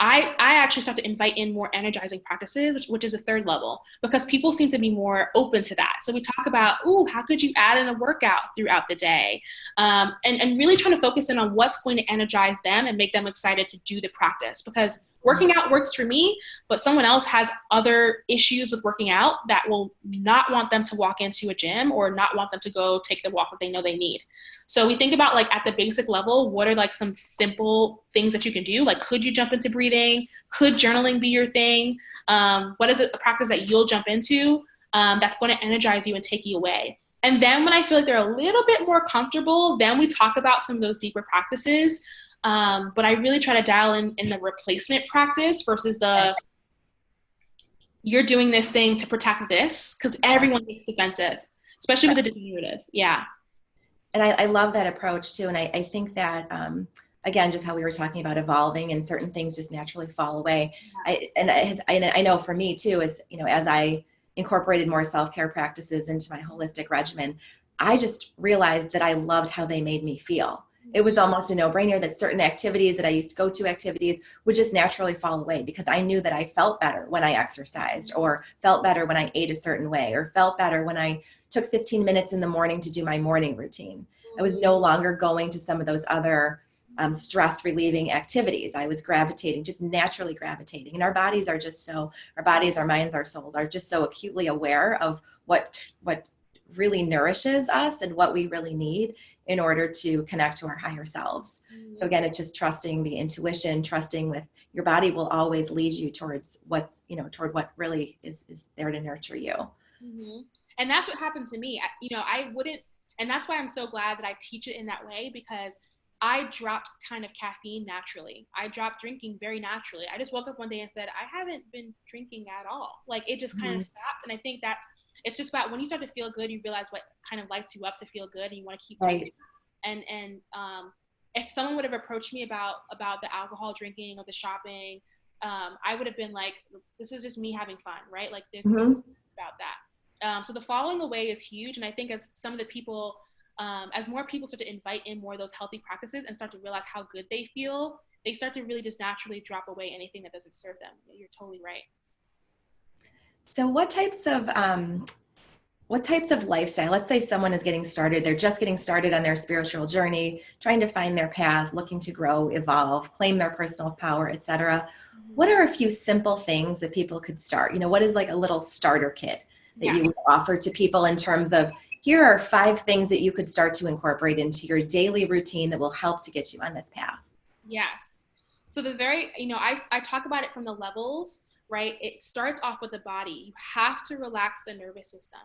I actually start to invite in more energizing practices, which is a third level, because people seem to be more open to that. So we talk about, how could you add in a workout throughout the day? And really trying to focus in on what's going to energize them and make them excited to do the practice, because working out works for me, but someone else has other issues with working out that will not want them to walk into a gym or not want them to go take the walk that they know they need. So we think about like at the basic level, what are like some simple things that you can do? Like, could you jump into breathing? Could journaling be your thing? What is a practice that you'll jump into that's going to energize you and take you away? And then when I feel like they're a little bit more comfortable, then we talk about some of those deeper practices. But I really try to dial in the replacement practice versus you're doing this thing to protect this, because everyone gets defensive, especially with the degenerative. Yeah. And I love that approach too. And I think that, again, just how we were talking about evolving and certain things just naturally fall away. Yes. I know for me too, as I incorporated more self-care practices into my holistic regimen, I just realized that I loved how they made me feel. It was almost a no-brainer that certain activities that I used to go to activities would just naturally fall away, because I knew that I felt better when I exercised, or felt better when I ate a certain way, or felt better when I took 15 minutes in the morning to do my morning routine. I was no longer going to some of those other stress relieving activities. I was just naturally gravitating. And our bodies, our minds, our souls are just so acutely aware of what really nourishes us and what we really need in order to connect to our higher selves. So again, it's just trusting the intuition, trusting with your body will always lead you towards toward what really is there to nurture you. Mm-hmm. And that's what happened to me. I wouldn't, and that's why I'm so glad that I teach it in that way, because I dropped kind of caffeine naturally. I dropped drinking very naturally. I just woke up one day and said, I haven't been drinking at all. Like it just kind of stopped. And I think it's just about when you start to feel good, you realize what kind of lights you up to feel good, and you want to keep doing it. And if someone would have approached me about the alcohol drinking or the shopping, I would have been like, this is just me having fun, right? Like there's about that. So the falling away is huge. And I think as some of the people, as more people start to invite in more of those healthy practices and start to realize how good they feel, they start to really just naturally drop away anything that doesn't serve them. You're totally right. So what types of lifestyle, let's say someone is getting started, they're just getting started on their spiritual journey, trying to find their path, looking to grow, evolve, claim their personal power, etc. What are a few simple things that people could start? What is like a little starter kit that you would offer to people in terms of, here are 5 things that you could start to incorporate into your daily routine that will help to get you on this path? Yes. So I talk about it from the levels, right? It starts off with the body. You have to relax the nervous system.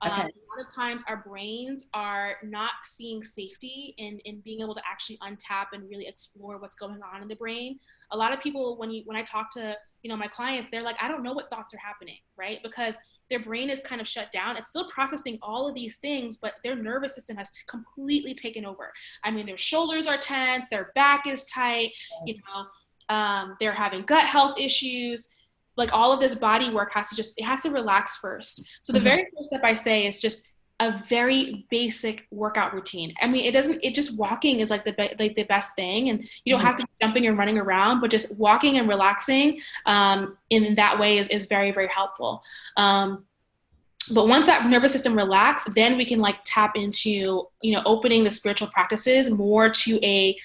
Okay. A lot of times our brains are not seeing safety in being able to actually untap and really explore what's going on in the brain. A lot of people, when I talk to, my clients, they're like, I don't know what thoughts are happening, right? Because their brain is kind of shut down. It's still processing all of these things, but their nervous system has completely taken over. I mean, their shoulders are tense, their back is tight, they're having gut health issues. Like all of this body work it has to relax first. So the very first step I say is just a very basic workout routine. I mean, just walking is like the best thing. And you don't have to be jumping and running around, but just walking and relaxing in that way is very, very helpful. But once that nervous system relaxes, then we can like tap into, opening the spiritual practices more to a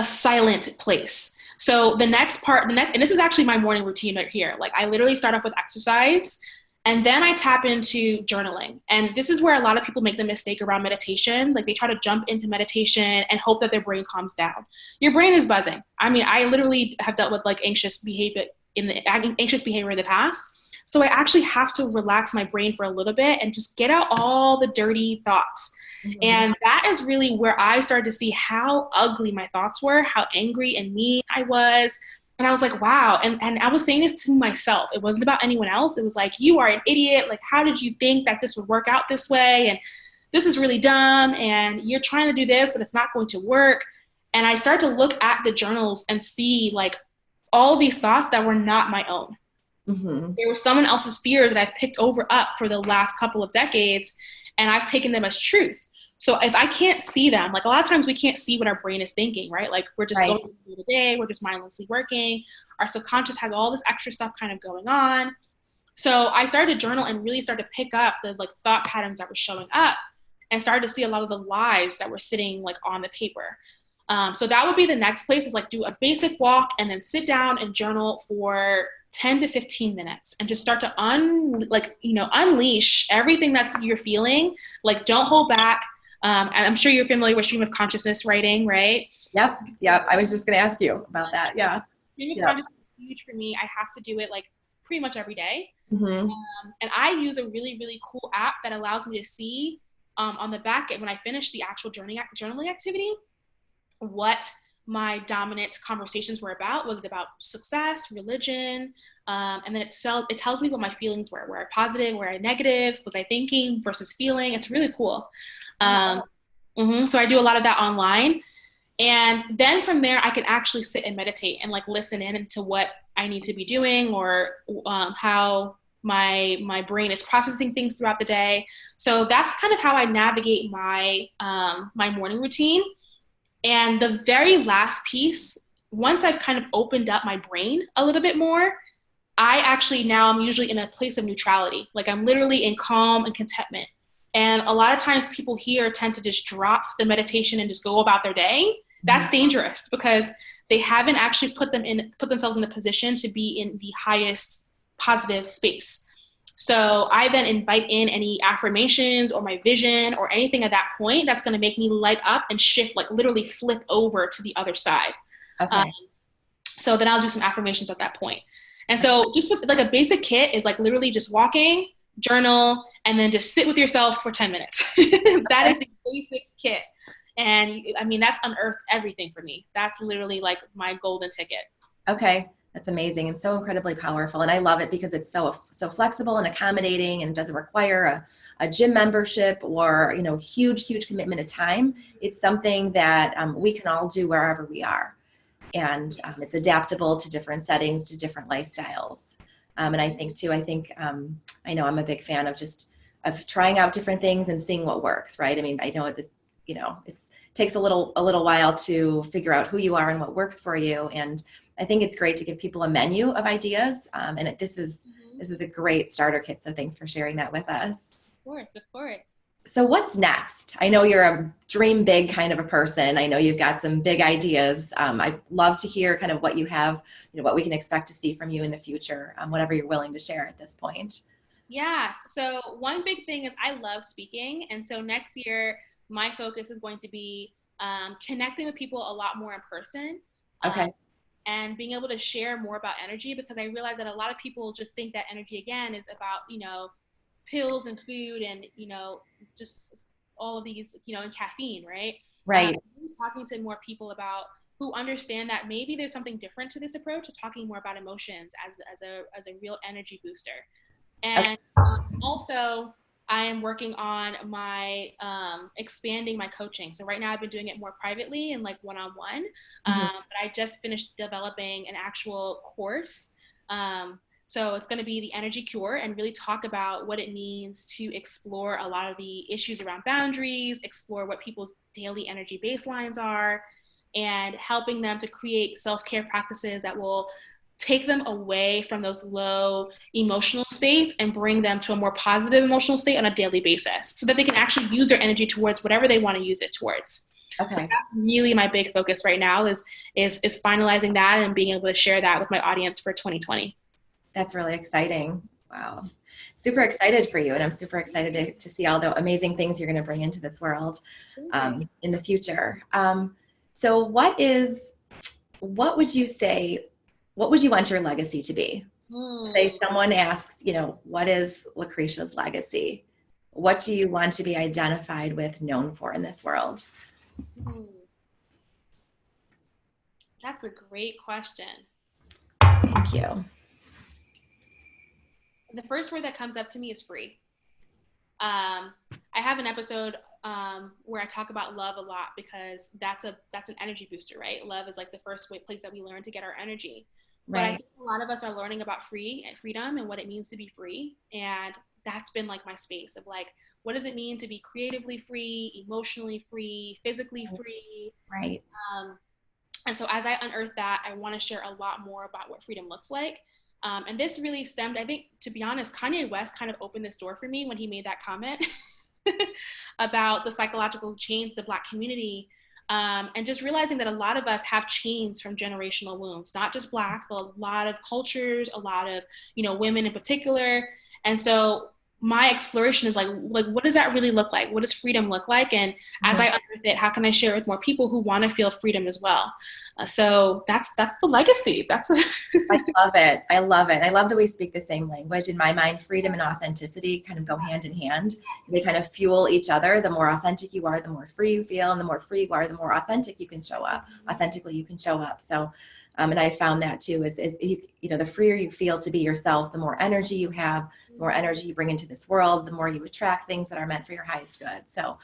silent place. So the next part, and this is actually my morning routine right here. Like I literally start off with exercise and then I tap into journaling. And this is where a lot of people make the mistake around meditation. Like they try to jump into meditation and hope that their brain calms down. Your brain is buzzing. I mean, I literally have dealt with like anxious behavior in the past. So I actually have to relax my brain for a little bit and just get out all the dirty thoughts. And that is really where I started to see how ugly my thoughts were, how angry and mean I was. And I was like, wow. And I was saying this to myself. It wasn't about anyone else. It was like, you are an idiot. Like, how did you think that this would work out this way? And this is really dumb. And you're trying to do this, but it's not going to work. And I started to look at the journals and see like all of these thoughts that were not my own. They were someone else's fear that I've picked up for the last couple of decades. And I've taken them as truth. So if I can't see them, like a lot of times we can't see what our brain is thinking, right? Like we're just going through the day, we're just mindlessly working. Our subconscious has all this extra stuff kind of going on. So I started to journal and really started to pick up the like thought patterns that were showing up and started to see a lot of the lies that were sitting like on the paper. So that would be the next place, is like do a basic walk and then sit down and journal for 10 to 15 minutes and just start to unleash everything that's you're feeling. Like don't hold back. And I'm sure you're familiar with stream of consciousness writing, right? Yep. I was just going to ask you about that. Yeah. Stream of consciousness is huge for me. I have to do it like pretty much every day. And I use a really, really cool app that allows me to see on the back end when I finish the actual journaling activity, what my dominant conversations were about. Was it about success, religion? And then it tells me what my feelings were. Were I positive? Were I negative? Was I thinking versus feeling? It's really cool. So I do a lot of that online. And then from there, I can actually sit and meditate and like listen in into what I need to be doing, or how my brain is processing things throughout the day. So that's kind of how I navigate my morning routine. And the very last piece, once I've kind of opened up my brain a little bit more, I'm usually in a place of neutrality. Like I'm literally in calm and contentment. And a lot of times people here tend to just drop the meditation and just go about their day. That's dangerous because they haven't actually put themselves in the position to be in the highest positive space. So I then invite in any affirmations or my vision or anything at that point that's going to make me light up and shift, like literally flip over to the other side. Okay. So then I'll do some affirmations at that point. And so just with like a basic kit is like literally just walking, journal, and then just sit with yourself for 10 minutes. That is the basic kit. And I mean, that's unearthed everything for me. That's literally like my golden ticket. Okay. That's amazing and so incredibly powerful. And I love it because it's so flexible and accommodating, and doesn't require a gym membership or, huge commitment of time. It's something that we can all do wherever we are. And it's adaptable to different settings, to different lifestyles. And I think too, I know I'm a big fan of trying out different things and seeing what works, right? I mean, I know that it takes a little while to figure out who you are and what works for you. And I think it's great to give people a menu of ideas. And this is a great starter kit. So thanks for sharing that with us. Of course. So what's next? I know you're a dream big kind of a person. I know you've got some big ideas. I'd love to hear kind of what you have, what we can expect to see from you in the future, whatever you're willing to share at this point. Yeah. So one big thing is I love speaking. And so next year, my focus is going to be connecting with people a lot more in person. Okay. And being able to share more about energy, because I realize that a lot of people just think that energy, again, is about, pills and food and, just all of these, and caffeine, right? Right. Really talking to more people about who understand that maybe there's something different to this approach, talking more about emotions as a real energy booster. And also, I am working on my expanding my coaching. So right now I've been doing it more privately and like one-on-one, but I just finished developing an actual course. So it's going to be the energy cure and really talk about what it means to explore a lot of the issues around boundaries, explore what people's daily energy baselines are, and helping them to create self-care practices that will take them away from those low emotional states and bring them to a more positive emotional state on a daily basis so that they can actually use their energy towards whatever they want to use it towards. Okay. So that's really my big focus right now is finalizing that and being able to share that with my audience for 2020. That's really exciting. Wow. Super excited for you. And I'm super excited to see all the amazing things you're going to bring into this world in the future. So what would you say, what would you want your legacy to be? Say someone asks, what is Lacresha's legacy? What do you want to be identified with, known for in this world? That's a great question. Thank you. The first word that comes up to me is free. I have an episode where I talk about love a lot because that's an energy booster, right? Love is like the first place that we learn to get our energy. Right. But I think a lot of us are learning about freedom and what it means to be free. And that's been like my space of like, what does it mean to be creatively free, emotionally free, physically free? Right. And so as I unearth that, I want to share a lot more about what freedom looks like. And this really stemmed, I think, to be honest, Kanye West kind of opened this door for me when he made that comment about the psychological chains, the Black community, and just realizing that a lot of us have chains from generational wounds, not just Black, but a lot of cultures, a lot of, women in particular. And so my exploration is like, what does that really look like? What does freedom look like? And as I unearth it, how can I share it with more people who want to feel freedom as well? So that's the legacy. I love it. I love it. I love that we speak the same language. In my mind, freedom and authenticity kind of go hand in hand. They kind of fuel each other. The more authentic you are, the more free you feel. And the more free you are, the more authentic you can show up. Authentically, you can show up. So, and I found that too, is the freer you feel to be yourself, the more energy you have, the more energy you bring into this world, the more you attract things that are meant for your highest good. So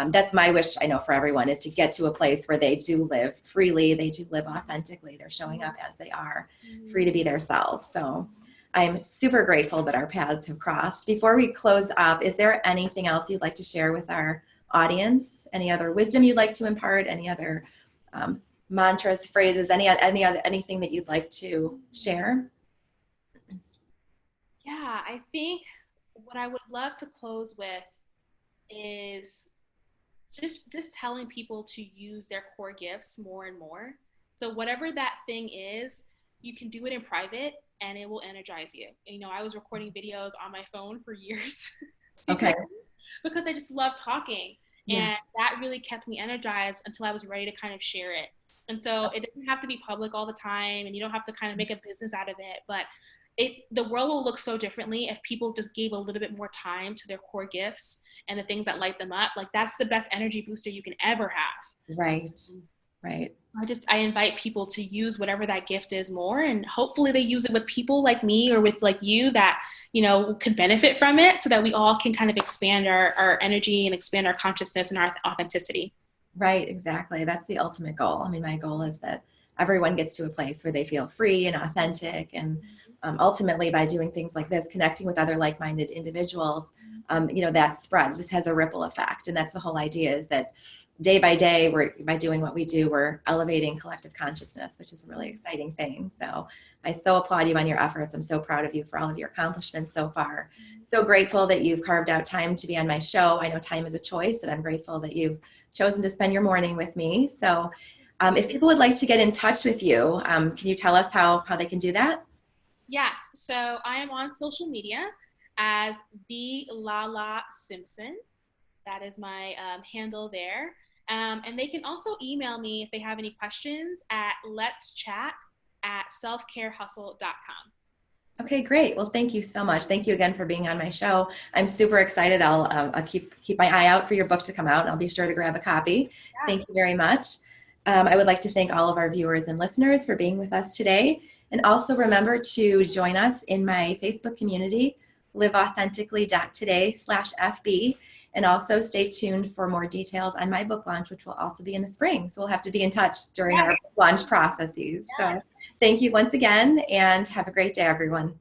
that's my wish, I know, for everyone, is to get to a place where they do live freely, they do live authentically, they're showing up as they are, free to be themselves. So I'm super grateful that our paths have crossed. Before we close up, is there anything else you'd like to share with our audience? Any other wisdom you'd like to impart? Any other mantras, phrases, anything that you'd like to share? Yeah, I think what I would love to close with is just telling people to use their core gifts more and more. So whatever that thing is, you can do it in private and it will energize you. I was recording videos on my phone for years. Okay. Because I just love talking. Yeah. And that really kept me energized until I was ready to kind of share it. And so it doesn't have to be public all the time, and you don't have to kind of make a business out of it, but the world will look so differently if people just gave a little bit more time to their core gifts and the things that light them up. Like, that's the best energy booster you can ever have. Right. I invite people to use whatever that gift is more, and hopefully they use it with people like me or with like you that, could benefit from it, so that we all can kind of expand our energy and expand our consciousness and our authenticity. Right, exactly. That's the ultimate goal. I mean, my goal is that everyone gets to a place where they feel free and authentic. And ultimately, by doing things like this, connecting with other like-minded individuals, that spreads. This has a ripple effect. And that's the whole idea, is that day by day, by doing what we do, we're elevating collective consciousness, which is a really exciting thing. So I so applaud you on your efforts. I'm so proud of you for all of your accomplishments so far. So grateful that you've carved out time to be on my show. I know time is a choice, and I'm grateful that you've chosen to spend your morning with me. So if people would like to get in touch with you, can you tell us how they can do that? Yes. So I am on social media as the Lala Simpson. That is my handle there. And they can also email me if they have any questions at let'schat@selfcarehustle.com. Okay, great. Well, thank you so much. Thank you again for being on my show. I'm super excited. I'll keep my eye out for your book to come out, and I'll be sure to grab a copy. Yes. Thank you very much. I would like to thank all of our viewers and listeners for being with us today. And also remember to join us in my Facebook community, liveauthentically.today/FB. And also stay tuned for more details on my book launch, which will also be in the spring. So we'll have to be in touch during our launch processes. So thank you once again, and have a great day, everyone.